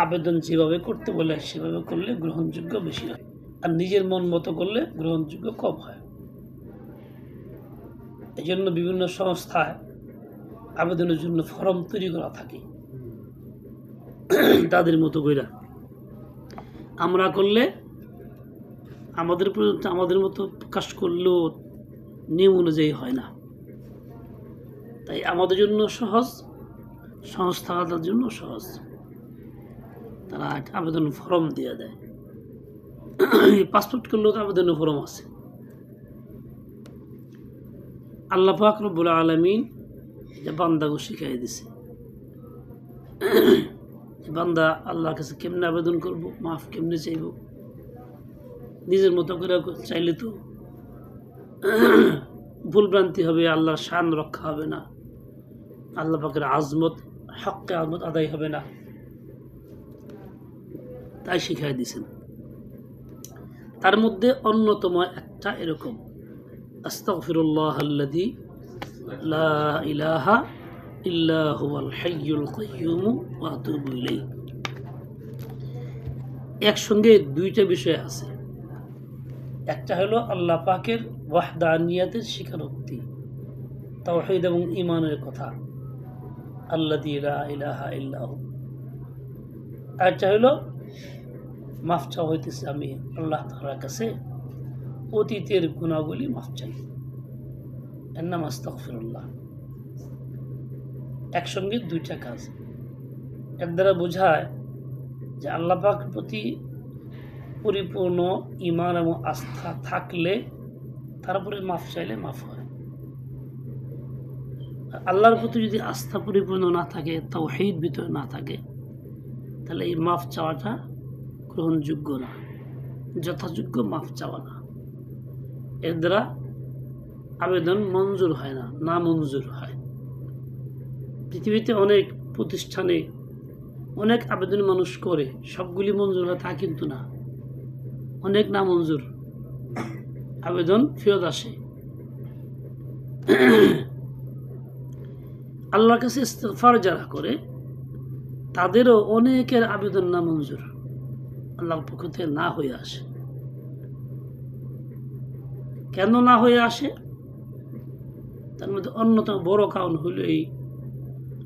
আবেদন যেভাবে করতে বলে সেভাবে করলে গ্রহণযোগ্য বেশি হয়, আর নিজের মন মতো করলে গ্রহণযোগ্য কম হয়। এই জন্য বিভিন্ন সংস্থায় আবেদনের জন্য ফর্ম তৈরি করা থাকে তাদের মতো কইরা। আমরা করলে আমাদের পর্যন্ত আমাদের মতো প্রকাশ করলেও নিয়ম অনুযায়ী হয় না, তাই আমাদের জন্য সহজ, সংস্থার জন্য সহজ, তারা আবেদন ফর্ম দিয়ে দেয়। পাসপোর্ট করলেও তো আবেদনের ফর্ম আছে। আল্লাহ পাক রব্বুল আলামিন এটা বান্দাকে শিখাই দিছে, বান্দা আল্লাহর কাছে কেমনে আবেদন করব, মাফ কেমনে চাইব। নিজের মতো করে চাইলে তো ভুলভ্রান্তি হবে, আল্লাহর শান রক্ষা হবে না, আল্লাহ পাকের আজমত, হক্কে আজমত আদায় হবে না, তাই শিখাই দিছেন। তার মধ্যে অন্যতম একটা এরকম, আস্তাগফিরুল্লাহাল্লাযী লা ইলাহা ইল্লা হুয়াল হাইয়ুল কাইয়্যুম ওয়া আতুবু ইলাইহি। একসঙ্গে দুইটা বিষয় আছে। একটা হলো আল্লাহ পাকের ওয়াহদানিয়াতের স্বীকারোক্তি, তাওহীদ এবং ঈমানের কথা, আল্লাযী লা ইলাহা ইল্লা হু। আরেকটা হলো মাফ চাওয়া হইতেছে আমি আল্লাহ তাআলার কাছে অতীতের গুনাহগুলি মাফ চাই, এর নাম আস্তাগফিরুল্লাহ। একসঙ্গে দুইটা কাজ। এর দ্বারা বোঝায় যে আল্লাহ পাকের প্রতি পরিপূর্ণ ঈমান এবং আস্থা থাকলে তারপরে মাফ চাইলে মাফ হয়। আল্লাহর প্রতি যদি আস্থা পরিপূর্ণ না থাকে, তাওহীদ ভিতরে না থাকে, তাহলে এই মাফ চাওয়াটা গ্রহণযোগ্য না, যথাযোগ্য মাফ চাওয়া না। এর দ্বারা আবেদন মঞ্জুর হয় না, না মঞ্জুর হয়। পৃথিবীতে অনেক প্রতিষ্ঠানে অনেক আবেদন মানুষ করে, সবগুলি মঞ্জুর হয় তা কিন্তু না, অনেক না মঞ্জুর আবেদন ফেরত আসে। আল্লাহর কাছে ইস্তিগফার যারা করে তাদেরও অনেকের আবেদন না মঞ্জুর, আল্লাহর পক্ষ থেকে না হয়ে আসে। কেন না হয়ে আসে? তার মধ্যে অন্যতম বড় কারণ হলো এই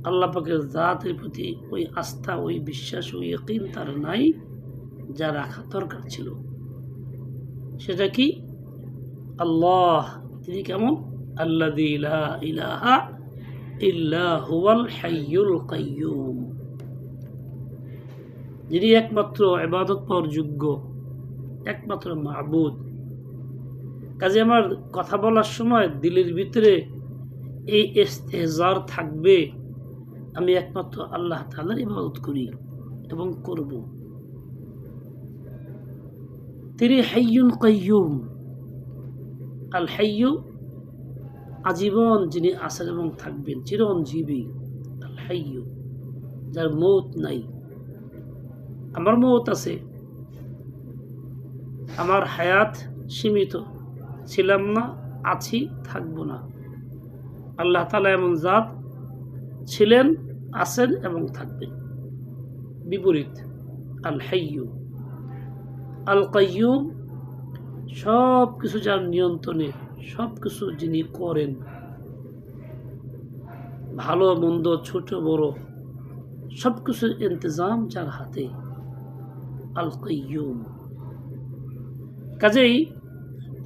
আল্লাহ পাকের জাতের প্রতি ওই আস্থা, ওই বিশ্বাস, ওই ইয়াকিন তার নাই, যা রাখা দরকার ছিল। সেটা কি? আল্লাহ তিনি কেমন? আল্লাযী লা ইলাহা ইল্লা হুয়াল হাইয়ুল কাইয়্যুম, যিনি একমাত্র ইবাদত পাওয়ার যোগ্য, একমাত্র মাবুদ। কাজে আমার কথা বলার সময় দিলের ভিতরে এই ইস্তেহজার থাকবে, আমি একমাত্র আল্লাহ তাআলার ইবাদত করি এবং করব। তিনি হাইয়ুন কাইয়্যুম, আল হাইয়্যু আজীবন যিনি আছেন এবং থাকবেন, চিরঞ্জীবী। আল হাইয়্যু যার মৌত নাই। আমার মৌত আছে, আমার হায়াত সীমিত, ছিলাম না, আছি, থাকবো না। আল্লাহ তাআলা এমন জাত, ছিলেন, আছেন এবং থাকবেন। বিপরীত আল হাইয়্যু। আল কাইয়্যুম সব কিছু যার নিয়ন্ত্রণে, সব কিছু যিনি করেন, ভালো মন্দ ছোট বড় সব কিছুর ইন্তজাম যার হাতে, আল কাইয়্যুম। কাজেই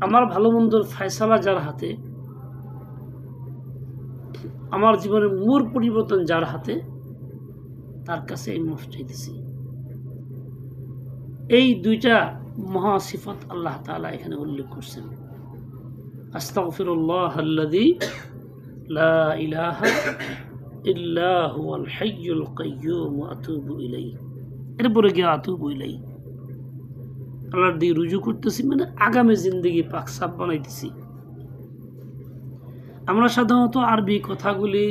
আমার ভালো মন্দর ফয়সালা যার হাতে, আমার জীবনের মূল পরিবর্তন যার হাতে, তার কাছে এই মাফ চাইতেছি। এই দুইটা মহা সিফাত আল্লাহ তাআলা এখানে উল্লেখ করছেন। আস্তাগফিরুল্লাহাল্লাযী লা ইলাহা ইল্লা হুয়াল হাইয়ুল কাইয়্যুম ওয়া আতুবু ইলাইহি। এরপরে গিয়ে আতুবু ইলাইহি, আল্লাহর দিকে রুজু করতেছি, মানে আগামী জিন্দেগি পাক সাফ বানাইতেছি। আমরা সাধারণত আরবি কথাগুলি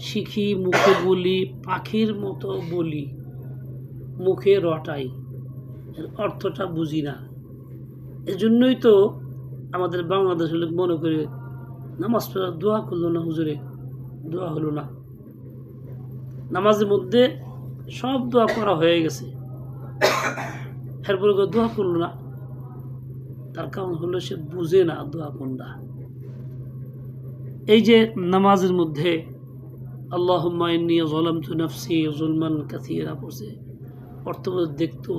শিখি, মুখে বলি, পাখির মতো বলি, মুখে রটাই, এর অর্থটা বুঝি না। এজন্যই তো আমাদের বাংলাদেশের লোক মনে করে নামাজ পড়া দোয়া করলো না, হুজুরে দোয়া হলো না। নামাজের মধ্যে সব দোয়া করা হয়ে গেছে, এরপরে দোয়া করলো না। তার কারণ হলো সে বুঝে না দোয়া কোনটা। এই যে নামাজের মধ্যে আল্লাহুম্মা ইন্নী যালামতু নাফসি যুলমান কাসীরা পড়ছে, অর্থ দেখতো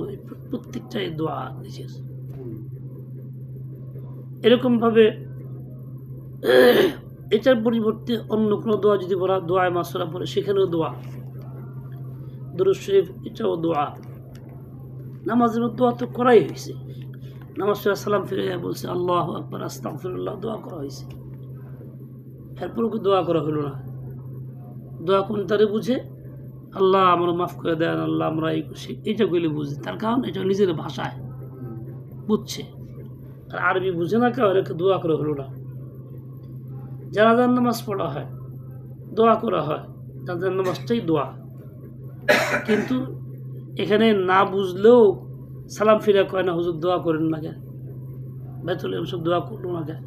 প্রত্যেকটাই দোয়া নিজের। এরকমভাবে এটার পরিবর্তে অন্য কোনো দোয়া যদি বলা, দোয়ায় মাসুরা পড়ে সেখানেও দোয়া, দুরূদ শরীফ এটাও দোয়া। নামাজের মধ্যে দোয়া তো করাই হয়েছে। নামাজ শেষে সালাম ফিরে বলছে আল্লাহু আকবার আস্তাগফিরুল্লাহ, দোয়া করা হয়েছে। এরপরও দোয়া করা হলো না। দোয়া কোন তারে বুঝে? আল্লাহ আমরা মাফ করে দেন, আল্লাহ আমরা এই করছি, এটা কইলে বুঝে। তার কারণ এটা নিজের ভাষায় বুঝছে, আর আরবি বুঝে না, কেউ এটাকে দোয়া করা হলো না। জানাজার নামাজ পড়া হয়, দোয়া করা হয়, জানাজার নামাজটাই দোয়া। কিন্তু এখানে না বুঝলেও সালাম ফিরা কয় না, হুজুর দোয়া করেন না কেন, বেতল সব দোয়া করলো না কেন।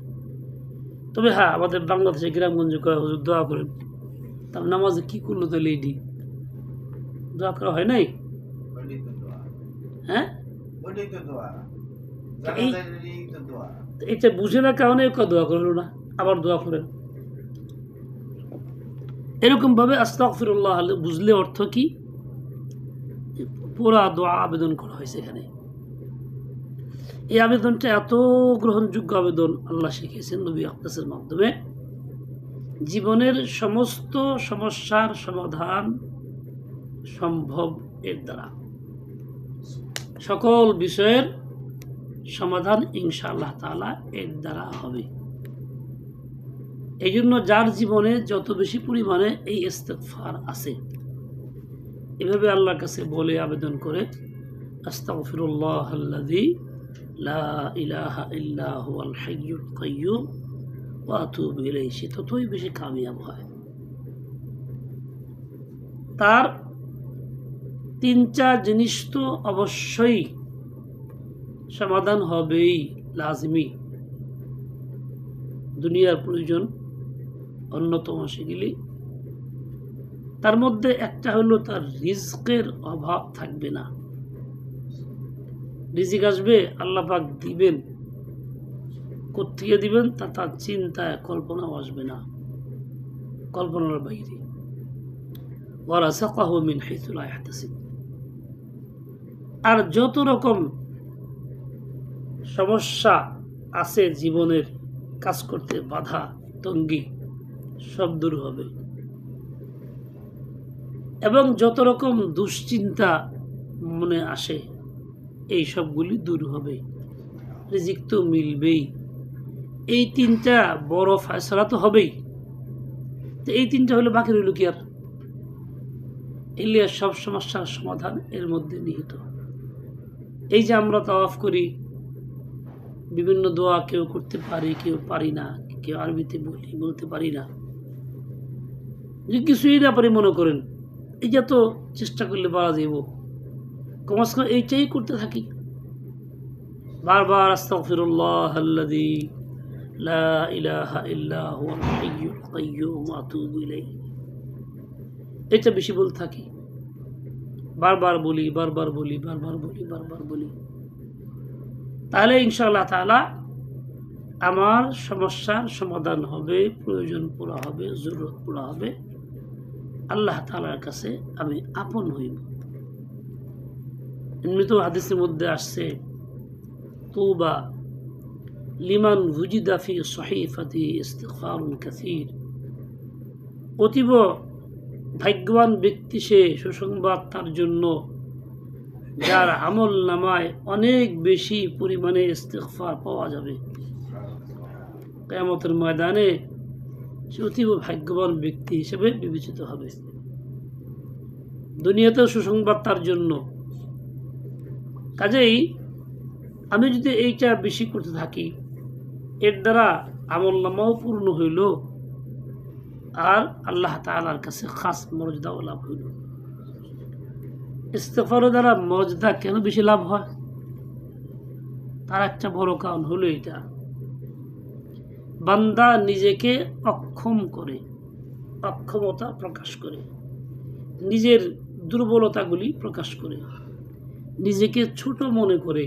তবে হ্যাঁ, আমাদের বাংলাদেশে গ্রামগঞ্জে কয় হুজুর দোয়া করেন। তার নামাজে কি করলো তাহলে? এটি দোয়া করা হয় নাই? হ্যাঁ, এটা বুঝে না কারণে দোয়া করলো না, আবার দোয়া করেন। এরকম ভাবে আস্তাগফিরুল্লাহ বুঝলে অর্থ কি? পুরা দোয়া আবেদন করা হয়েছে এখানে। এই আবেদনটা এত গ্রহণযোগ্য আবেদন আল্লাহ শিখিয়েছেন নবী আকদাসের মাধ্যমে। জীবনের সমস্ত সমস্যার সমাধান সম্ভব এর দ্বারা, সকল বিষয়ের সমাধান ইনশাআল্লাহ তাআলা এর দ্বারা হবে। এই জন্য যার জীবনে যত বেশি পরিমাণে এই ইস্তিগফার আছে, এভাবে আল্লাহর কাছে বলে আবেদন করে আস্তাগফিরুল্লাহাল্লাযী লা ইলাহা ইল্লা হুয়াল হাইয়ুল কাইয়্যুম ওয়া আতুবু ইলাইহি, সে ততই বেশি কামিয়াব হয়। তার 3-4 জিনিস তো অবশ্যই সমাধান হবেই, লাজমি। দুনিয়ার প্রয়োজন অন্যতম সেগুলি। তার মধ্যে একটা হলো তার রিজকের অভাব থাকবে না। রিজিক আসবে, আল্লাহ পাক দিবেন, কোত্থেকে দিবেন তা তার চিন্তায় কল্পনাও আসবে না, কল্পনার বাইরে। ওয়ারাযাকাহু মিন হাইথু লা ইয়াহতাসিব। আর যত রকম সমস্যা আছে জীবনের, কাজ করতে বাধা তঙ্গি, সব দূর হবে। এবং যত রকম দুশ্চিন্তা মনে আসে, এই সবগুলি দূর হবে, রিজিক তো মিলবেই। এই 3টা বড় ফয়সালা তো হবেই। তো এই 3টা হলে বাকি রইল কি আর? এলিয়া সব সমস্যার সমাধান এর মধ্যে নিহিত। এই যে আমরা তাওয়াফ করি, বিভিন্ন দোয়া কেউ করতে পারি, কেউ পারি না, কেউ আরবিতে বলতে পারি না, যে কিছুই না পারি মনে করেন, এই যে তো চেষ্টা করলে পারা যাব, কমাস কম এইটাই করতে থাকি বারবার, আস্তাগফিরুল্লাহাল্লাযী লা ইলাহা ইল্লা হুয়াল হাইয়ুল কাইয়্যুম ওয়া আতুবু ইলাইহি, এটা বেশি বলতে থাকি, বারবার বলি, বারবার বলি, বারবার বলি, বারবার বলি। তাহলে ইনশাআল্লাহ তাআলা আমার সমস্যার সমাধান হবে, প্রয়োজন পুরা হবে, জরুরত পুরা হবে, আল্লাহ তাআলার কাছে আমি আপন হইব। এমনিতে হাদিসের মধ্যে আসছে, তুবা লিমান ওয়ুজিদা ফি সহিফাতিহি ইস্তিগফারুন কাসীর, অতীব ভাগ্যবান ব্যক্তি সে, সুসংবাদ তার জন্য, যার আমল নামায় অনেক বেশি পরিমাণে ইস্তিগফার পাওয়া যাবে। কিয়ামতের ময়দানে সে অতীব ভাগ্যবান ব্যক্তি হিসেবে বিবেচিত হবে। দুনিয়াতেও সুসংবাদ তার জন্য। কাজেই আমি যদি এইটা বেশি করতে থাকি, এর দ্বারা আমল নামাও পূর্ণ হইল, আর আল্লাহ তাআলার কাছে খাস মর্যাদাও লাভ হইল। ইস্তিগফারের দ্বারা মর্যাদা কেন বেশি লাভ হয়? তার একটা বড় কারণ হলো এটা, বান্দা নিজেকে অক্ষম করে, অক্ষমতা প্রকাশ করে, নিজের দুর্বলতাগুলি প্রকাশ করে, নিজেকে ছোট মনে করে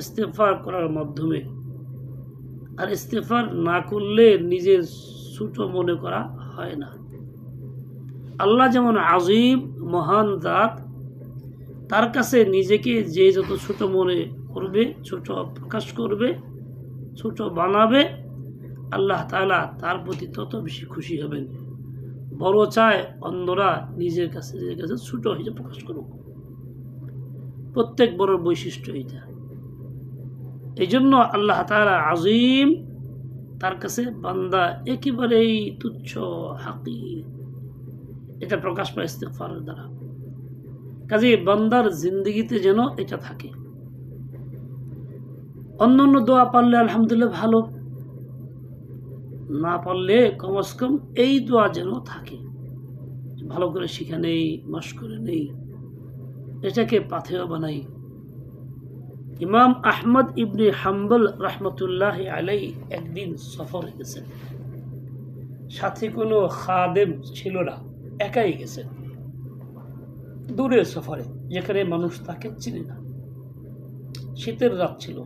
ইস্তেগফার করার মাধ্যমে। আর ইস্তেগফার না করলে নিজের ছোট মনে করা হয় না। আল্লাহ যেমন আজিম, মহান জাত, তার কাছে নিজেকে যে যত ছোট মনে করবে, ছোট প্রকাশ করবে, ছোট বানাবে, আল্লাহ তাআলা তার প্রতি তত বেশি খুশি হবেন। বড় চায় অন্যরা নিজের কাছে ছোট হিসেবে প্রকাশ করুক। প্রত্যেক বড় বৈশিষ্ট্য এটা। এই জন্য আল্লাহ তাআলা আজিম, তার কাছে বান্দা একেবারেই তুচ্ছ, হাকির, এটা প্রকাশ পায় ইস্তেগফারের দ্বারা। কাজে বান্দার জিন্দগিতে যেন এটা থাকে। অন্যান্য দোয়া পারলে আলহামদুলিল্লাহ ভালো, না পারলে কমস কম এই দোয়া যেন থাকে, ভালো করে শিখে নেই, মশ করে নেই, এটাকে পাথেয় বানাই। ইমাম আহমদ ইবনে হাম্বল রহমতুল্লাহ আলাই একদিন সফরে গেছেন, সাথে কোনো খাদেম ছিল না, একাই গেছেন দূরের সফরে, যেখানে মানুষ তাকে চিনে না। শীতের রাত ছিল,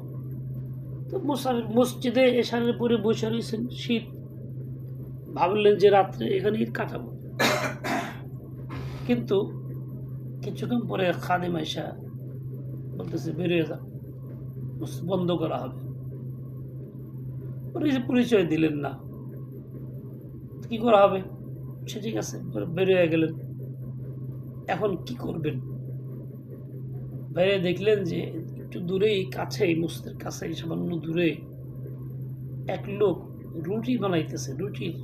তো মসজিদে এশারের পরে বসে রয়েছেন, শীত, ভাবলেন যে রাত্রে এখানে কাটাবো। কিন্তু কিছুক্ষণ পরে খাদেম আয়েশা বলতেছে বেরিয়ে যান, বন্ধ করা হবে। পরিচয় দিলেন না, কি করা হবে, সে ঠিক আছে বেরিয়ে গেলেন। এখন কি করবেন? বাইরে দেখলেন যে একটু দূরেই, কাছেই, মসজিদের কাছেই সামান্য দূরে এক লোক রুটি বানাইতেছে, রুটির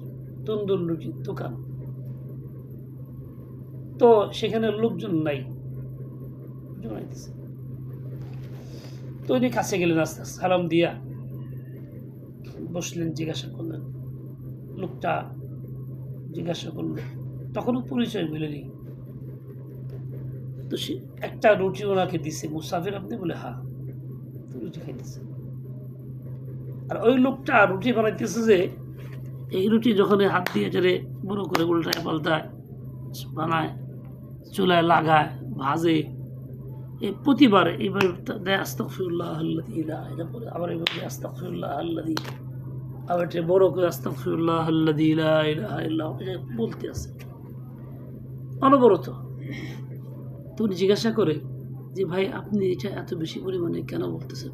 তন্দুর রুটির দোকান। তো সেখানে লোকজন নাই, বানাইতেছে। তো উনি কাছে গেলেন, আস্তে আস্তে সালাম দিয়া বসলেন, জিজ্ঞাসা করলেন। লোকটা জিজ্ঞাসা করলো, তখনও পরিচয় মেলেনি। তো সে একটা রুটি ওনাকে দিছে, মুসাফির আপনি? বলে হ্যাঁ। তো রুটি খাইতেছে। আর ওই লোকটা রুটি বানাইতেছে যে, এই রুটি যখন হাত দিয়ে চলে বড় করে উল্টায় পাল্টায় বানায়, চুলায় লাগায়, ভাজে, এই প্রতিবার এইবার দেয় আস্তাগফিরুল্লাহ আল্লাযী লা ইলাহা ইল্লা হুয়া, আবার এইবার দেয় আস্তাগফিরুল্লাহ আল্লাযী, আবার এটা বড় করে আস্তাগফিরুল্লাহ আল্লাযী লা ইলাহা ইল্লা হুয়া, এটা বলতে আছে অনবরত। তো উনি জিজ্ঞাসা করে যে ভাই আপনি এটা এত বেশি পরিমাণে কেন বলতেছেন?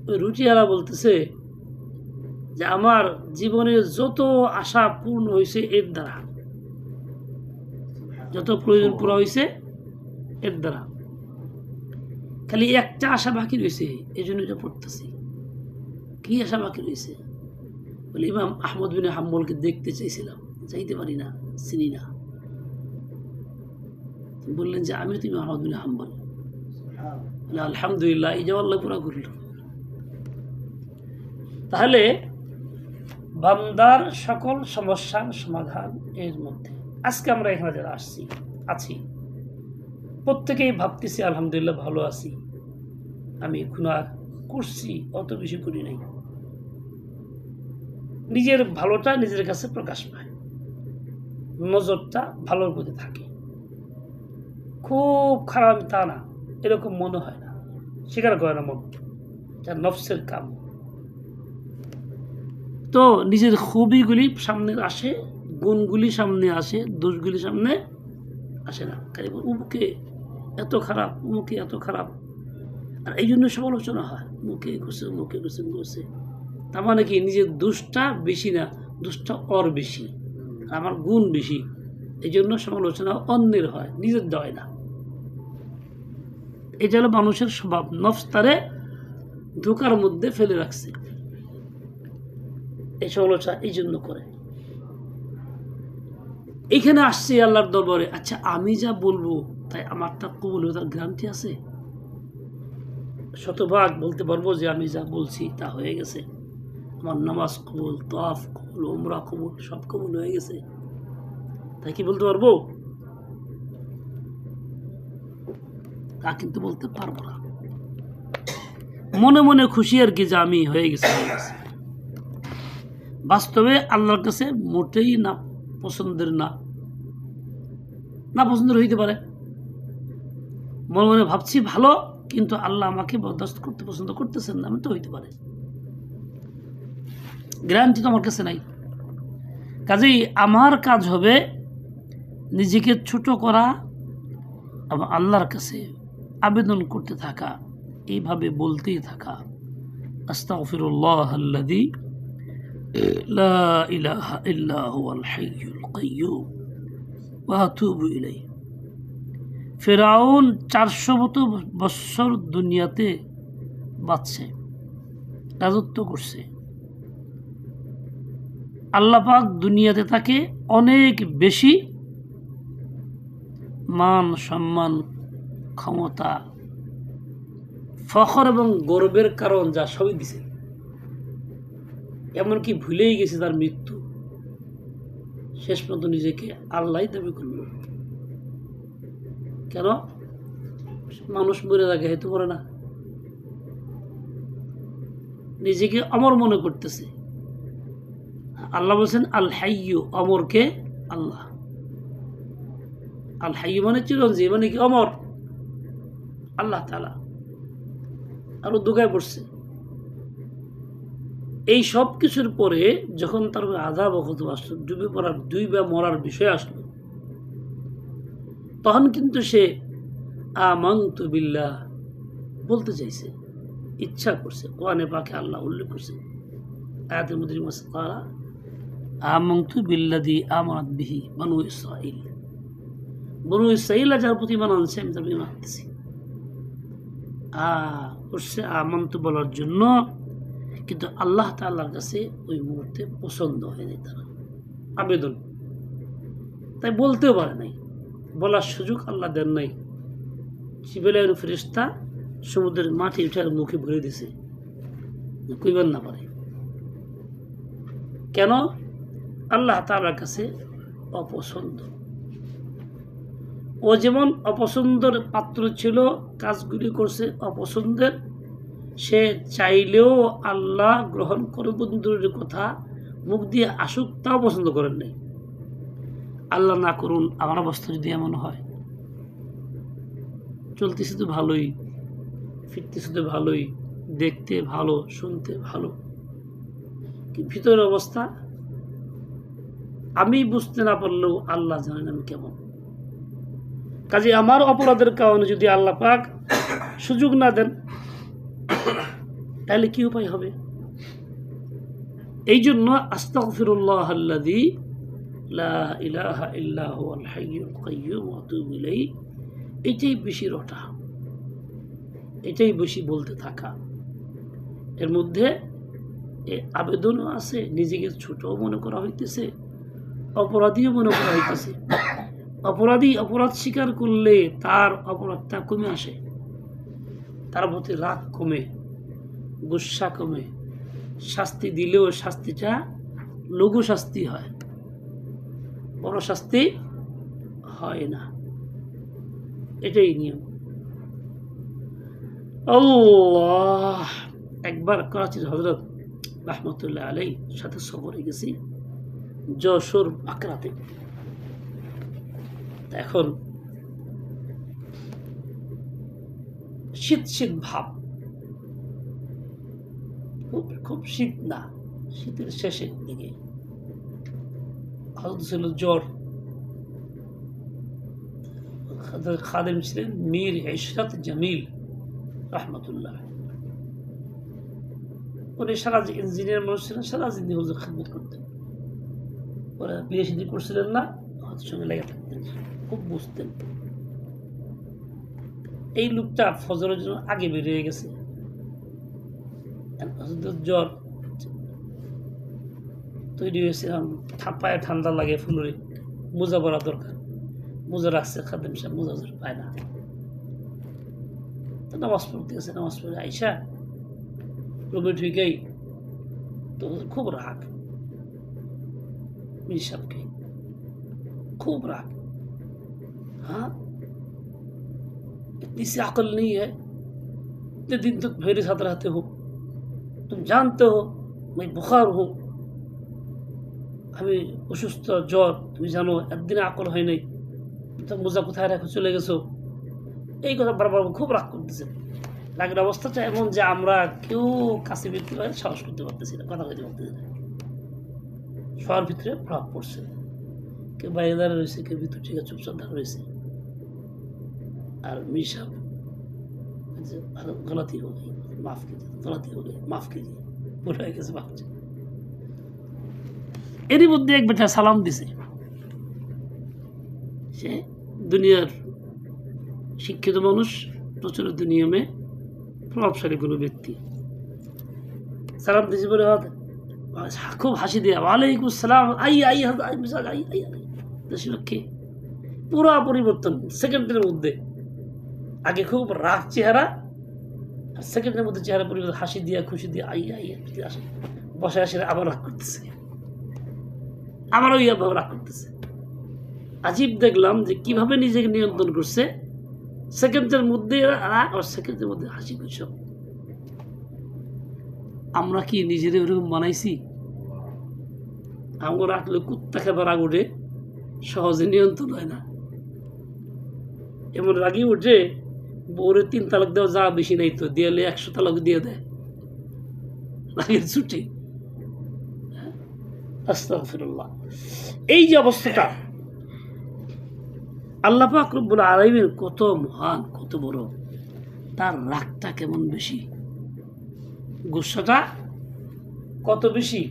ওই রুটিওয়ালা বলতেছে যে আমার জীবনের যত আশা পূর্ণ হয়েছে এর দ্বারা, যত প্রয়োজন পুরা হয়েছে এর দ্বারা, খালি একটা আশা বাকি রয়েছে, এই জন্য এটা পড়তেছি। কি আশা বাকি রয়েছে? বলে ইমাম আহমদ বিন হাম্বলকে দেখতে চাইছিলাম, চাইতে পারি না, চিনি না। বললেন যে আমি তুমি আহমদ বিন হাম্বল। আলহামদুলিল্লাহ, এই যে আল্লাহ পুরা করল। তাহলে বান্দার সকল সমস্যার সমাধান এর মধ্যে। আজকে আমরা এখানে যারা আছি প্রত্যেকেই ভাবতেছি আলহামদুলিল্লাহ ভালো আছি, আমি গুনাহ করছি, অত বেশি করি নাই। নিজের ভালোটা নিজের কাছে প্রকাশ পায়, নজরটা ভালোর প্রতি থাকে। খুব খারাপ তা না, এরকম মনে হয় না, স্বীকার করে না মন, যা নফসের কাম। তো নিজের খুবিগুলি সামনে আসে, গুণগুলি সামনে আসে, দোষগুলি সামনে আসে না। উমুকে এত খারাপ, উমুকে এত খারাপ, আর এই জন্য সমালোচনা হয়, মুখে ঘুষে। তার মানে কি নিজের দোষটা বেশি না, দোষটা ওর বেশি, আমার গুণ বেশি, এই জন্য সমালোচনা অন্যের হয়, নিজের দেয় না। এটা হলো মানুষের স্বভাব, নফস তারে ধোকার মধ্যে ফেলে রাখছে, এই সমালোচনা এই জন্য করে। এইখানে আসছে আল্লাহর দরবারে, আচ্ছা আমি যা বলবো তাই আমারটা কবুল হবে, তার গ্যারান্টি আছে? শতভাগ বলতে পারবো যে আমি যা বলছি তা হয়ে গেছে, আমার নামাজ কবুল, তাওয়াফ কবুল, উমরা কবুল, সব কবুল হয়ে গেছে, তাই কি বলতে পারবো? তা কিন্তু বলতে পারবো না। মনে মনে খুশি আর কি যে আমি হয়ে গেছে। বাস্তবে আল্লাহর কাছে মোটেই না পছন্দের না, না পছন্দের হইতে পারে, মনে মনে ভাবছি ভালো, কিন্তু আল্লাহ আমাকে বরদাস্ত করতে পছন্দ করতেছেন না, আমি তো হইতে পারে, গ্যারান্টি তো আমার কাছে নাই। কাজেই আমার কাজ হবে নিজেকে ছোট করা এবং আল্লাহর কাছে আবেদন করতে থাকা, এইভাবে বলতেই থাকা, আস্তাগফিরুল্লাহ আল্লাযী লা ইলাহা ইল্লা হুয়াল হাইয়ুল কাইয়্যুম ওয়া আতুবু ইলাইহি। ফিরআউন 400 বছর দুনিয়াতে বাঁচছে, রাজত্ব করছে। আল্লাহ পাক দুনিয়াতে তাকে অনেক বেশি মান সম্মান, ক্ষমতা, ফখর এবং গর্বের কারণ যা সবই দিছে। এমনকি ভুলেই গেছে তার মৃত্যু, শেষ পর্যন্ত নিজেকে আল্লাহ দাবি করল। কেন? মানুষ মরে থাকে, হয়তো মরে না, নিজেকে অমর মনে করতেছে। আল্লাহ বলছেন আল হাইয়্যু, অমরকে আল্লাহ। আল হাইয়্যু মানে চিরঞ্জীব, মানে কি অমর আল্লাহ তাআলা। আরো দুগায় পড়ছে। এই সব কিছুর পরে যখন তার আযাব আসলো, ডুবে পড়ার দুইবার মরার বিষয় আসলো, তখন কিন্তু সে আমানতু বিল্লাহ বলতে চাইছে, ইচ্ছা করছে। কোরআনে পাকে আল্লাহ উল্লেখ করছে আয়াতের মধ্যে, আমানতু বিল্লাযী আমানাত বিহি বানু ইসরাঈল। বনু ইসরাঈল যার প্রতি ঈমান আনছে, আমি তার ঈমান আনতেছি। করছে আমানতু বলার জন্য, কিন্তু আল্লাহ তাআলার কাছে ওই মুহূর্তে পছন্দ হয়নি তারা, আবেদন, তাই বলতেও পারে নাই, বলার সুযোগ আল্লাহ দেন নাই। জিবরাইল ফেরেশতা সমুদ্রের মাটি উঠার মুখে ভরে দিছে, কইবার না পারে। কেন? আল্লাহ তাআলার কাছে অপছন্দ। ও যেমন অপছন্দের পাত্র ছিল, কাজগুলি করছে অপছন্দের, সে চাইলেও আল্লাহ গ্রহণ করবেন দূরের কথা, মুখ দিয়ে আসুক তাও পছন্দ করেন নাই। আল্লাহ না করুন আমার অবস্থা যদি এমন হয়, চলতেছে তো ভালোই, ফিরতেছে তো ভালোই, দেখতে ভালো, শুনতে ভালো, কি ভিতরের অবস্থা আমি বুঝতে না পারলেও আল্লাহ জানেন আমি কেমন। কাজে আমার অপরাধের কারণে যদি আল্লাহ পাক সুযোগ না দেন, তাহলে কি উপায় হবে? এই জন্য আস্তাগফিরুল্লাহ আল্লাযী লা ইলাহা ইল্লা হুয়াল হাইয়ুল কাইয়্যুম ওয়া আতুবু ইলাইহি, এটাই বেশি রটা, এটাই বেশি বলতে থাকা। এর মধ্যে আবেদনও আছে, নিজেকে ছোটও মনে করা হইতেছে, অপরাধীও মনে করা হইতেছে। অপরাধী অপরাধ স্বীকার করলে তার অপরাধটা কমে আসে, তার প্রতি রাগ কমে, গুসা কমে, শাস্তি দিলেও শাস্তিটা লঘু শাস্তি হয়, বড় শাস্তি হয় না। এটাই নিয়ম। আল্লাহ, একবার করাচির হযরত রাহমাতুল্লাহ আলাইহি সাথে সফরে গেছি যশোর বাকরাতে। এখন শীত শীত ভাব, খুব শীত না, শীতের শেষের দিকে। হযরত ছিল জ্বর, খাদেম ছিলেন মীর ইশরাত জামিল রাহমাতুল্লাহ। উনি সারা ইঞ্জিনিয়ার মানুষ ছিলেন, সারা জিন্দি হুজুর খেদমত করতেন। ওরা বিয়ে শাদী করছিলেন না, হজের সঙ্গে লেগে থাকতেন, খুব বুঝতেন। এই লোকটা ফজরের জন্য আগে বেরিয়ে গেছে, জ্বর তৈরি হয়েছে, পায়ে ঠান্ডা লাগে, ফুলুরে মোজা পরা দরকার, মোজা রাখছে খাদেম সাহেব, মোজা পায় না, তো নামাজ পড়তে গেছে। নামাজ পড়ে আইসা রুমে ঢুকেই তো খুব রাগ, मीर साहब के खूब राग। हाँ, इतनी सी अकल नहीं है, इतने दिन तक मेरे साथ रहते हो, तुम जानते हो मैं बुखार हूँ, আমি অসুস্থ, জ্বর, তুমি জানো, একদিনে আকল হয় নাই, তো মোজা কোথায় রাখো, চলে গেছো, এই কথা বারবার খুব রাগ করতেছে। রাগের অবস্থাটা এমন যে আমরা কেউ কাছে বিরতি করে সাহস করতে পারতেছি না, কথা বলতে পারতেছি না। সবার ভিতরে প্রভাব পড়ছে, কেউ বাইরে দাঁড়া রয়েছে, কেউ ভিতর থেকে চুপচাপ দাঁড়া রয়েছে। আর মিশা গলতি হয়ে গেছে, মাফ कीजिए, গলতি হয়ে গেছে, মাফ कीजिए, ভুল হয়ে গেছে, মাফ। এরই মধ্যে এক বেটা সালাম দিছে, সে দুনিয়ার শিক্ষিত মানুষ, প্রচলিত নিয়মে প্রভাবশালী কোনো ব্যক্তি। সালাম দিয়েছে বলে খুব হাসি দেয়া, ওয়ালাইকুম আসসালাম, আই আই আই মিসাজ আই আই আই। কে পুরা পরিবর্তন সেকেন্ডের মধ্যে। আগে খুব রাগ চেহারা, আর সেকেন্ডের মধ্যে চেহারা পরিবর্তন, হাসি দিয়া খুশি দিয়া আই আই আসে, বসে আসে আবার রাগ করতেছে, আবারও ইয়াভাবে রাগ করতেছে। আজীব দেখলাম যে কিভাবে নিজেকে নিয়ন্ত্রণ করছে, সেকেন্ডের মধ্যে রাগ আর সেকেন্ডের মধ্যে হাসি খুশি। আমরা কি নিজেদের ওরকম বানাইছি? আমরা রাখলে কুত্তা খেবার রাগ উঠে, সহজে নিয়ন্ত্রণ হয় না। এমন রাগি উঠে বউরে 3 তালাক দেওয়া যা বেশি নাই তো, দিয়ে 100 তালাক দিয়ে দেয় রাগের ছুটি। আস্তাগফিরুল্লাহ। এই যে অবস্থাটা, আল্লাহ পাক রব্বুল আলামিন কত মহান, কত বড়, তার রাগটা কেমন বেশি, গুসাটা কত বেশি,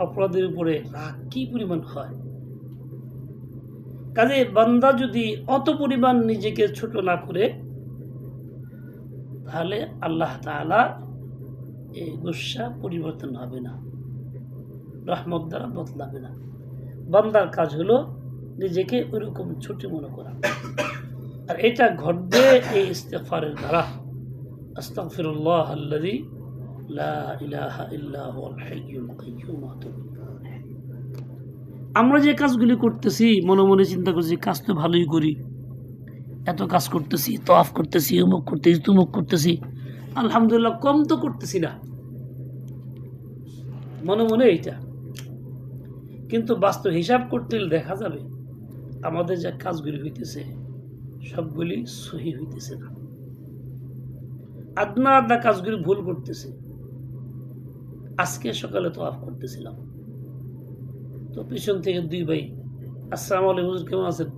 অপরাধের উপরে রাগ কি পরিমাণ হয়। কাজে বান্দা যদি অত পরিমাণ নিজেকে ছোট না করে, তাহলে আল্লাহ তাআলা এই গুসা পরিবর্তন হবে না, রহমত দ্বারা বদলাবে না। বান্দার কাজ হলো নিজেকে ওইরকম ছোট মনে করা, আর এটা ঘটবে এই ইস্তিগফারের দ্বারা। আস্তাগফিরুল্লাহ আল্লাযী লা ইলাহা ইল্লা হুয়াল হাইয়ুল কাইয়্যুম। আমরা যে কাজগুলি করতেছি, মনে মনে চিন্তা করছি কাজ তো ভালোই করি, এত কাজ করতেছি, তওয়াফ করতেছি, অমুক করতেছি, তুমুক করতেছি, আলহামদুলিল্লাহ কম তো করতেছি না, মনে মনে এইটা। কিন্তু বাস্তব হিসাব করতে দেখা যাবে আমাদের যে কাজগুলি হইতেছে সবগুলি সহি হইতেছে না, আদনা আদনা কাজগুলি ভুল করতেছে। আজকে সকালে তওয়াফ করতেছিলাম, তো পিছন থেকে 2 ভাই, আসসালামু আলাইকুম হুজুর, কেমন আছেন?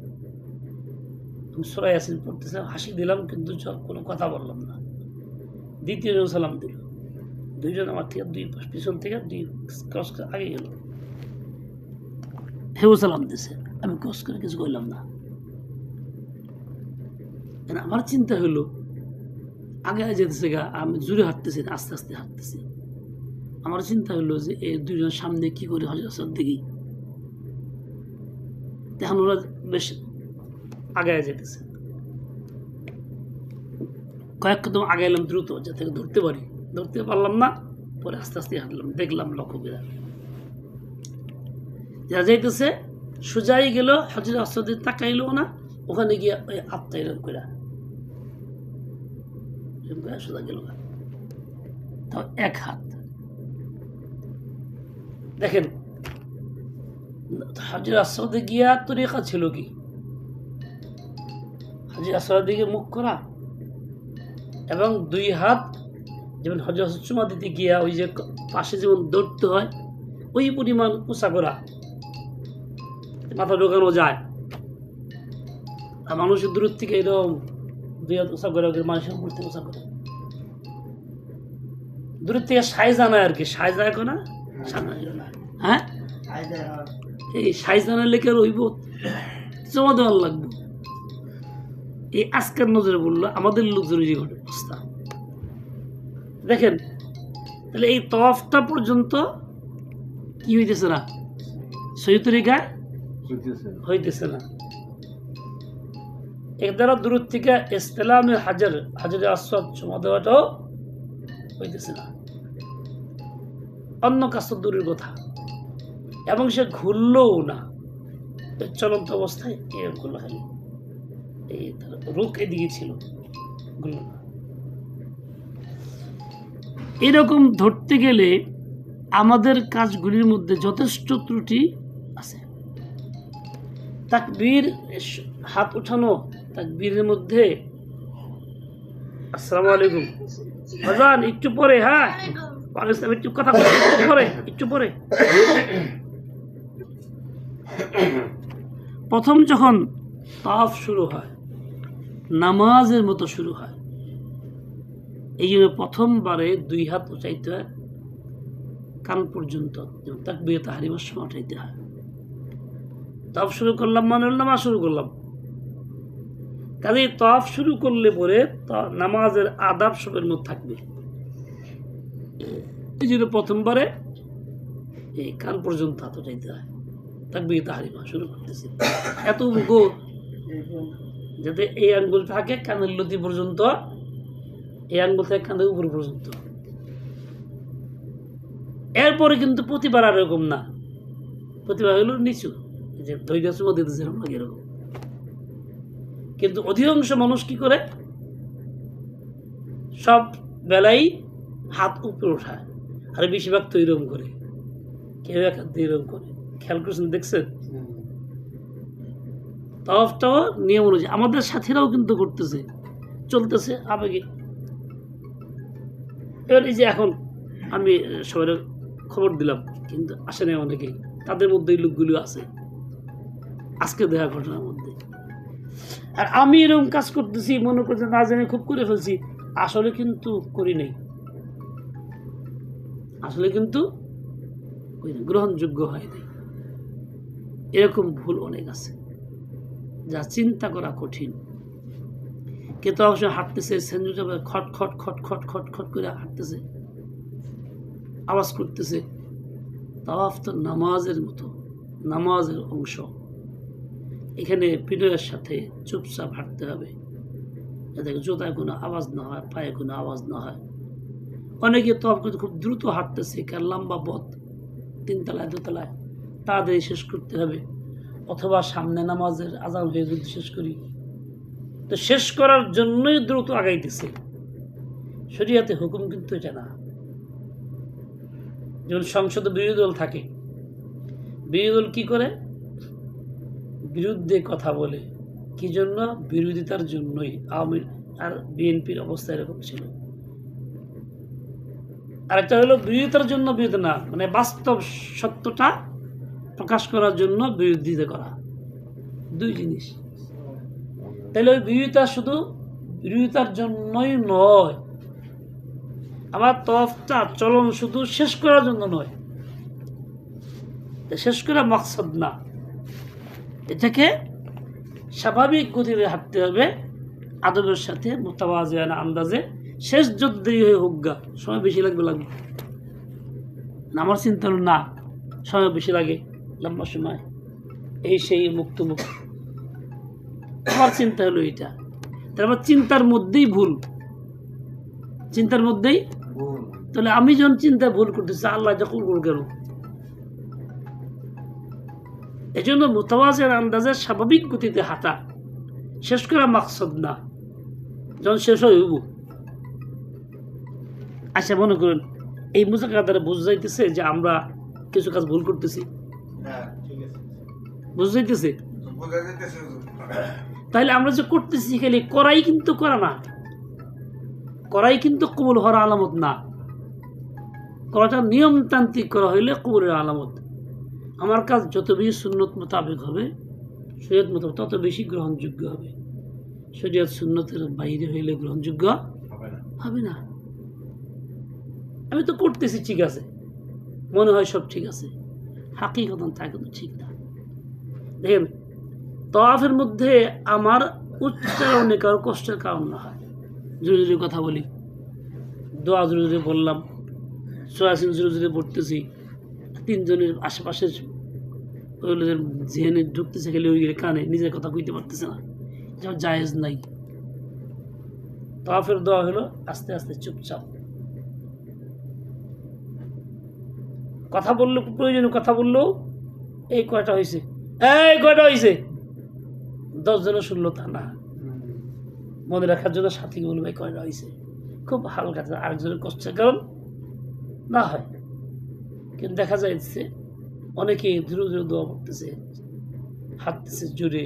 আমি সূরা ইয়াসিন পড়তেছিলাম, হাসি দিলাম কিন্তু কোনো কথা বললাম না। দ্বিতীয় জন সালাম দিল, 2 জন আমার থেকে 2 পিছন থেকে 2 ক্রস করে আগে গেল, হেউ সালাম দিছে, আমি ক্রস করে কিছু কইলাম না। আমার চিন্তা হলো আগে যেতেছে গা, আমি জোরে হাঁটতেছি না, আস্তে আস্তে হাঁটতেছি। আমার চিন্তা হলো যে এই 2 জন সামনে কি করে হজরত আসওয়াদ দেখি, তখন ওরা বেশ আগে যেতেছে, কয়েক কদম আগে এলাম দ্রুত, যাতে ধরতে পারি, ধরতে পারলাম না, পরে আস্তে আস্তে হাঁটলাম, দেখলাম লক্ষ্য করে যারা যাইতেছে সোজাই গেল, হজরত আসওয়াদ তাকাইলো না, ওখানে গিয়ে ওই আত্মা এরকম করে সোজা গেল, তাও 1 হাত। দেখেন হজরত আসওয়াদে গিয়া তরিকা ছিল কি, হজরত আসওয়াদের দিকে মুখ করা এবং 2 হাত, যেমন হজরত চুমা দিতে গিয়া ওই যে পাশে যেমন ধরতে হয় ওই পরিমাণ উঁচা করা, মাথা ঢোকানো যায়। আর মানুষের দূর থেকে এরকম 2 হাত উঁচা করে, মানুষের উপর থেকে উঁচা করে, দূর থেকে সাইজ আনায় আর কি, সাইজ আয় না, হ্যাঁ এই সাইজ আনার লেখা রইব, জমা দেওয়ার লাগবে। এই আজকের নজরে বললো আমাদের লোকজন অবস্থা। দেখেন তাহলে এই তওয়াফটা পর্যন্ত কি হইতেছে না, সহি তরিকায় হইতেছে না। এর দ্বারা দূর থেকে ইসলামে হাজরে আসওয়াদ চুমা দেওয়াটাও হইতেছে না, অন্য কাজ তো দূরের কথা, এবং সে ঘুরলও না, চলন্ত অবস্থায় এরকম করলো, খালি এই রুখ এদিকে ছিল, ঘুরল না। এরকম ধরতে গেলে আমাদের কাজগুলির মধ্যে যথেষ্ট ত্রুটি আছে। তাকবীর, হাত উঠানো তাকবীরের মধ্যে আসসালামু আলাইকুম বাজান, একটু পরে, হ্যাঁ একটু কথা বলো, একটু পরে প্রথম যখন তাওয়াফ শুরু হয় নামাজের মতো শুরু হয়, এই জন্য প্রথমবারে 2 হাত উঠাইতে হয় কান পর্যন্ত, তাকবীরে তাহরিমার সময় উঠাইতে হয়। তাওয়াফ শুরু করলাম মানে নামাজ শুরু করলাম, কাজে তাওয়াফ শুরু করলে পরে নামাজের আদাব সবের মধ্যে থাকবে। এই জন্য প্রথমবারে এই কান পর্যন্ত হাত উঠাইতে হয়, তাকবীরে তাহরিমা শুরু করতেছি এত গো, যাতে এই আঙ্গুল থাকে কানের লতি পর্যন্ত, এই আঙ্গুল থেকে কানের উপর পর্যন্ত। এরপরে কিন্তু প্রতিবার আর এরকম না, প্রতিবার হলো নিচু, যে ধৈর্য চুমা দিতেছে এরকম। কিন্তু অধিকাংশ মানুষ কি করে, সব বেলাই হাত উপরে ওঠায়, আর বেশিরভাগ তো এরকম করে, কেউ এক হাত দিয়ে এরকম করে। খেয়াল করছেন, দেখছেন? তাওয়াফটাও নিয়ম অনুযায়ী আমাদের সাথীরাও কিন্তু করতেছে, চলতেছে আবেগে। এবার এই যে এখন আমি সবাই খবর দিলাম, কিন্তু আসে না অনেকেই, তাদের মধ্যে এই লোকগুলো আছে আজকে দেখা ঘটনার মধ্যে। আর আমি এরকম কাজ করতেছি মনে করতে না জানি খুব করে ফেলছি, আসলে কিন্তু করি নাই, আসলে কিন্তু গ্রহণযোগ্য হয় নাই। এরকম ভুল অনেক আছে যা চিন্তা করা কঠিন। কিন্তু অবশ্যই হাঁটতেছে, খট খট খট খট খট খট করে হাঁটতেছে, আওয়াজ করতেছে। তাওয়াফ তো নামাজের মতো, নামাজের অংশ। এখানে বিনয়ের সাথে চুপচাপ হাঁটতে হবে, যাতে জুতায় কোনো আওয়াজ না হয়, পায়ে কোনো আওয়াজ না হয়। অনেকে তাওয়াফ কিন্তু খুব দ্রুত হাঁটতেছে, কার লম্বা পথ 3 তলায় 2 তলায়, তাড়াতাড়ি শেষ করতে হবে, অথবা সামনে নামাজের আজান হয়ে যদি শেষ করি, তো শেষ করার জন্যই দ্রুত আগাইতেছে। শরীয়তে হুকুম কিন্তু এটা না। যেমন সংসদে বিরোধী দল থাকে, বিরোধী দল কি করে, বিরুদ্ধে কথা বলে, কি জন্য, বিরোধিতার জন্যই। আওয়ামী আর বিএনপির অবস্থা এরকম ছিল। আর একটা হলো বিরোধিতার জন্য বিরোধিতা না, মানে বাস্তব সত্যটা প্রকাশ করার জন্য বিরোধিতা করা, 2 জিনিস। তাহলে ওই বিরোধিতা শুধু বিরোধিতার জন্যই নয়, আমার তাওয়াফটা চলন শুধু শেষ করার জন্য নয়, শেষ করা মাকসাদ না। এটাকে স্বাভাবিক গতিতে হাঁটতে হবে, আদবের সাথে, মুতাওয়াজিআনা আন্দাজে। শেষ যদি দেরি হয়ে হোক গা, সময় বেশি লাগবে। আমার চিন্তা হলো না, সময় বেশি লাগে, লম্বা সময়, এই সেই মুক্ত মুখ। আমার চিন্তা হলো এটা, তাহলে আমার চিন্তার মধ্যেই ভুল, চিন্তার মধ্যেই। তাহলে আমি যখন চিন্তা ভুল করতেছি, আল্লাহ যখন ভুল কেন? এই জন্য মুতাওয়াজিআনা আন্দাজে স্বাভাবিক গতিতে হাঁটা, শেষ করা মাকসাদ না। যখন শেষ হইব, আচ্ছা মনে করেন এই মুজাক্কারা দ্বারা বুঝাইতেছে যে আমরা কিছু কাজ ভুল করতেছি, বুঝাইতেছে। তাহলে আমরা যে করতেছি, খালি করাই কিন্তু করা না, করাই কিন্তু কবুল হওয়ার আলামত না। করাটা নিয়মতান্ত্রিক করা হইলে কবুলের আলামত। আমার কাজ যত বেশি সুন্নত মোতাবেক হবে, শরীয়ত মোতাবেক, তত বেশি গ্রহণযোগ্য হবে। শরীয়ত সুন্নতের বাইরে হইলে গ্রহণযোগ্য হবে না। আমি তো করতেছি ঠিক আছে, মনে হয় সব ঠিক আছে, হাকিকত তা কিন্তু ঠিক না। দেখেন, তাওয়াফের মধ্যে আমার উচ্চারণে কারো কষ্টের কারণ না হয়, জোরে জোরে কথা বলি, দোয়া জোরে জোরে বললাম, সোয়াসিন জোরে জোরে পড়তেছি, 3 জনের আশেপাশে জেনে ঢুকতেছে, খেলে ওই কানে নিজের কথা কইতে পারতেছে না, এটা জায়েজ নাই। তাওয়াফের দোয়া হলো আস্তে আস্তে চুপচাপ, কথা বললে প্রয়োজনীয় কথা বললেও এই কয়টা হয়েছে, এই কয়টা হয়েছে, 10 জনের শুনলো তা না, মনে রাখার জন্য সাথীকে বলবে কয়টা হয়েছে, খুব হালকা, আরেকজনের কষ্টের কারণ না হয়। কিন্তু দেখা যাচ্ছে অনেকে ধীরে ধীরে দোয়া করতেছে, হাঁটতেছে জোরে,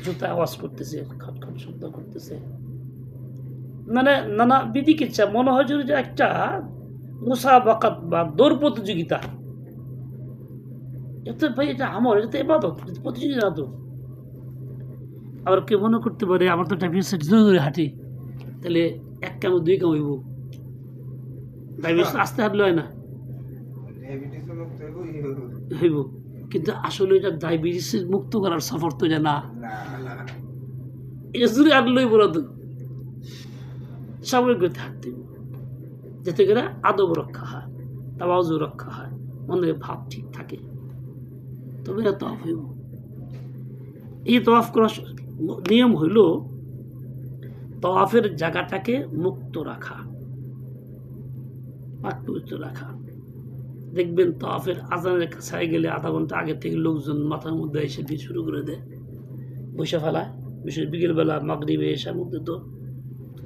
জুতা আওয়াজ করতেছে, খটখট শব্দ করতেছে, মানে নানা বিধিকিচ্ছা। মনে হয় যে একটা মুসাবাকাত বা দৌড় প্রতিযোগিতা। এটা ভাই এটা আমার, এটা তো ইবাদত, প্রতিযোগিতা তো। আবার কেউ মনে করতে পারে আমার তো ডায়াবেটিস জোরে হাঁটি, তাহলে এক কামে দুই কাম হইব। ডায়াবেটিস আস্তে হাঁটলে হয় না, হইব। কিন্তু আসলে এটা ডায়াবেটিস মুক্ত করার সফর তো এটা না, এটা জোরে হাঁটলেই বলা তো স্বাভাবিক গতিতে হাঁটতে হইব, যাতে করে আদব রক্ষা হয়, তাওয়াজু রক্ষা হয়, মনের ভাব ঠিক থাকে, তবে এটা তওয়াফ হইব। এই তওয়াফ করার নিয়ম হইল তওয়াফের জায়গাটাকে মুক্ত রাখা, পাক পবিত্র রাখা। দেখবেন তওয়াফের আজানের কাছে গেলে আধা ঘন্টা আগে থেকে লোকজন মাথার মধ্যে এসে ভিড় শুরু করে দেয়, বসে ফেলায়। বিশেষ বিকেলবেলা মাগরিবে এসার মধ্যে তো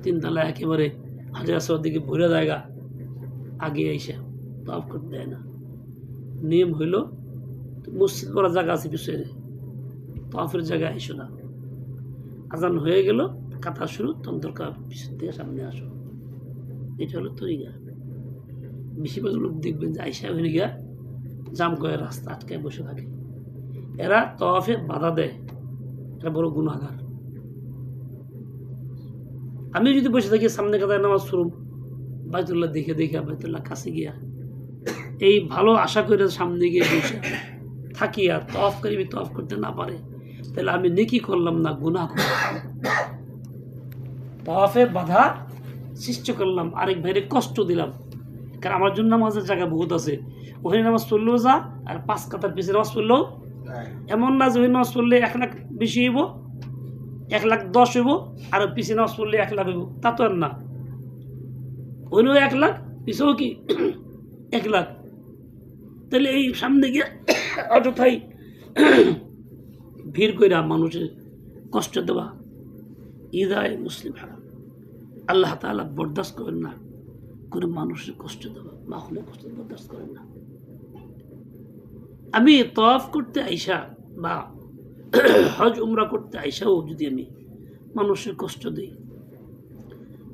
তিনতলা একেবারে হাজার আসর দিকে ভরে জায়গা, আগে এসে তওয়াফ করতে দেয় না। নিয়ম হইল মসজিদ করার জায়গা আছে পিছনে, তওয়াফের জায়গায় এসো না। আজান হয়ে গেল, কাতার শুরু, তখন দরকার পিছন থেকে সামনে আসো। এটা হলো তরিকা। বেশিরভাগ লোক দেখবেন যে আইসা হয়ে গিয়া জাম করে রাস্তা আটকায় বসে থাকে, এরা তওয়াফে বাধা দেয়, এরা বড় গুনাহগার। আমি যদি বসে থাকি সামনে কাতায় নামাজ শুরু, বাইতুল্লাহ দেখে দেখে বাইতুল্লাহ কাছে গিয়া এই ভালো আশা করে সামনে গিয়ে বসে থাকি আর তওয়াফ করিবি, তওয়াফ করতে না পারে, তাহলে আমি নেকি করলাম না গুনাহ করলাম। তওয়াফে বাধা সৃষ্টি করলাম, আরেক ভাইরে কষ্ট দিলাম। কারণ আমার জন্য নামাজের জায়গা বহুত আছে, ওখানে নামাজ পড়লেও যা, আর 5 কাতার পিছিয়ে নামাজ পড়লেও এমন না যে ওই নামাজ পড়লে 1 লাখ বেশি হইব, 1,10,000 হইব, আর পিছিয়ে নামাজ পড়লে 1 লাখ হইব, তা তো আর না। ওইও 1 লাখ, পিছিয়েও কি 1 লাখ। তাহলে এই সামনে গিয়ে অযথাই ভিড় কইরা মানুষের কষ্ট দেওয়া ইদায় মুসলিম হারাম। আল্লাহ তাআলা বরদাস্ত করেন না কোনো মানুষের কষ্ট দেওয়া, মাখলুক কষ্ট বরদাস্ত করেন না। আমি তওয়াফ করতে আইসা বা হজ উমরা করতে আইসাও যদি আমি মানুষের কষ্ট দিই,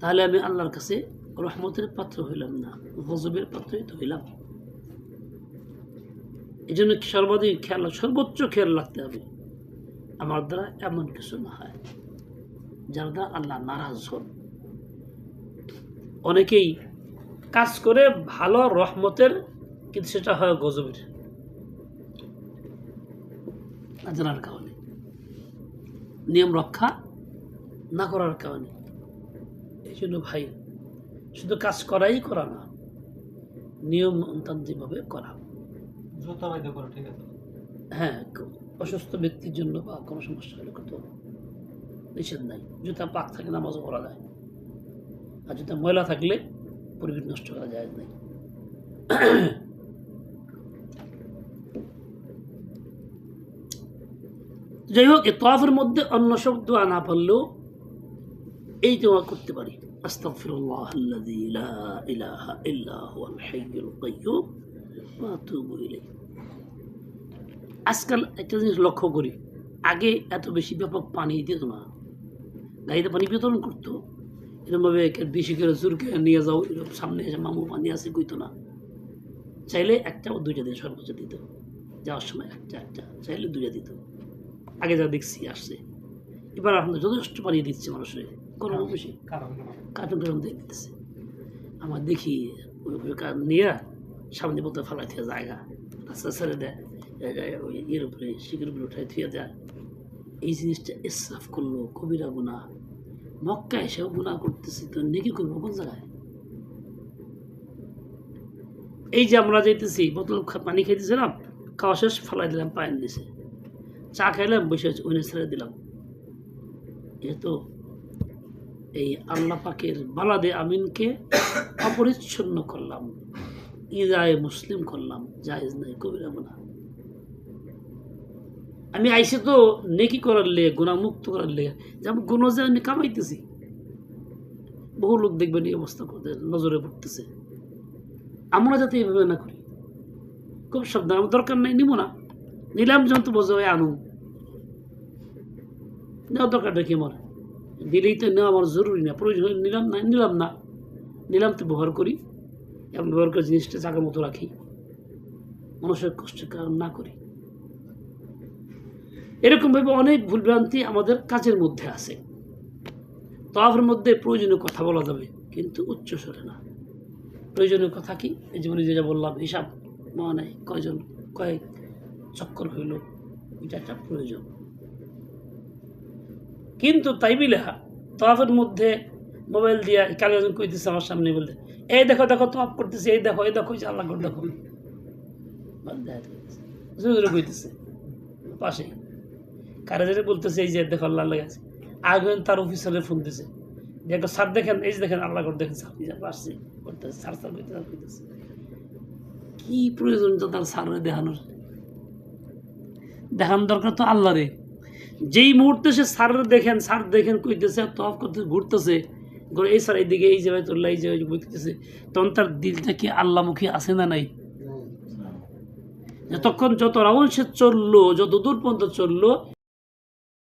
তাহলে আমি আল্লাহর কাছে রহমতের পাত্র হইলাম না, গজবের পাত্রই তো হইলাম। এই জন্য সর্বাধিক খেয়াল, সর্বোচ্চ খেয়াল রাখতে হবে আমার দ্বারা এমন কিছু না হয় যার দ্বারা আল্লাহ নারাজ হন। অনেকেই কাজ করে ভালো রহমতের, কিন্তু সেটা হয় গজবের, না জানার কারণে, নিয়ম রক্ষা না করার কারণে। এই জন্য ভাই শুধু কাজ করাই করা না, নিয়ম তান্ত্রিকভাবে করা। হ্যাঁ, অসুস্থ ব্যক্তির জন্য বা কোনো সমস্যা হলে কত নিষেধ নাই। জুতা পাক থাকে নামাজও পড়া যায়, আর জুতা ময়লা থাকলে পরিবেশ নষ্ট করা যায় নাই। যাই হোক, এই তওয়াফের মধ্যে অন্য সব দোয়া না পারলেও এই দোয়া করতে পারি, আস্তাগফিরুল্লাহাল্লাযী লা ইলাহা ইল্লা হুয়াল হাইয়ুল কাইয়্যুম ওয়া আতুবু ইলাইহি। আজকাল একটা জিনিস লক্ষ্য করি, আগে এত বেশি ব্যাপক পানি দিত না, গাড়িতে পানি বিতরণ করতো, এরকমভাবে বেশি করে জোর করে নিয়ে যাও, এরকম সামনে এসে মামু পানি আছে কইতো না। চাইলে 1টা বা 2টা দিয়ে সর্বোচ্চ দিত, যাওয়ার সময় 1টা চাইলে 2টা দিত। আগে যা দেখছি আসছে, এবার আপনার যথেষ্ট পানি দিচ্ছে মানুষের, কোনো বেশি কার্টুন দিয়ে দিতেছে। আমার দেখি নিয়ে সামনে বলতে ফেলাই থেকে জায়গা রাস্তা ছেড়ে দেয়, ওই ইয়ের উপরে শিখের উপরে উঠায় থুয়ে দেয়। এই জিনিসটা ইসরাফ করলো, কবিরা গুনাহ। মক্কা এসেও গুনাহ করতেছি, তো নেকি করবো কোন জায়গায়? এই যে আমরা যাইতেছি, বোতল পানি খাইতেছিলাম, খাওয়া শেষ ফেলাই দিলাম পায়ের নিচে, চা খাইলাম বসে ওইনে ছেড়ে দিলাম। এ তো এই আল্লাহ পাকের বালাদে আমিনকে অপরিচ্ছন্ন করলাম, ইদায়ে মুসলিম করলাম, জায়েজ নাই, কবিরা গুনাহ। আমি আইসে তো নেকি করার লেগে, গুনাহ মুক্ত করার লেগে, যেমন গুনাহ যে আমি কামাইতেছি। বহু লোক দেখবেন এই অবস্থা করতে নজরে পড়তেছে। আমরা যাতে এইভাবে না করি, খুব সাবধান। আমার দরকার নাই, নিব না, নিলাম যখন তো বোঝা হয় আনু, নেওয়ার দরকারটা কি আমার? দিলেই তো নেওয়া আমার জরুরি না, প্রয়োজন হলে নিলাম না, নিলাম তো ব্যবহার করি, এবং ব্যবহার করে জিনিসটা জায়গার মতো রাখি, মানুষের কষ্টের কারণ না করি। এরকমভাবে অনেক ভুলভ্রান্তি আমাদের কাজের মধ্যে আছে। তওয়াফের মধ্যে প্রয়োজনীয় কথা বলা যাবে, কিন্তু উচ্চ স্বরে না। প্রয়োজনীয় কথা কি? এই জীবনে যেটা বললাম, হিসাব মানে কয়েক চক্কর হইল, এটা একটা প্রয়োজন। কিন্তু তাই বিলে তওয়াফের মধ্যে মোবাইল দিয়া কালে কইতেছে আমার সামনে, বলতে এই দেখো দেখো তওয়াফ করতেছে, এই দেখো আল্লাহ করে দেখো, কইতেছে পাশে কারে যেটা বলতেছে, এই যে দেখো আল্লাহ আছে। আগে তার অফিসারে ফোন দিছে, দেখো স্যার দেখেন, এই যে দেখেন আল্লাহ করে দেখেন, স্যার আসছে করতেছে, স্যার কইতেছে। কি প্রয়োজন তো তার স্যারে দেখানোর দরকার তো আল্লাহ রে। যেই মুহূর্তে সে স্যার দেখেন কইতেছে, তওয়াফ করতে ঘুরতেছে, এই স্যার এইদিকে, এই জায়গায় তোল্লা, এই জায়গায় বইতেছে, তখন তার দিলটা কি আল্লাহমুখী আছে না নাই? যতক্ষণ যত রাউন্ড সে চললো, যত দূর পর্যন্ত চললো,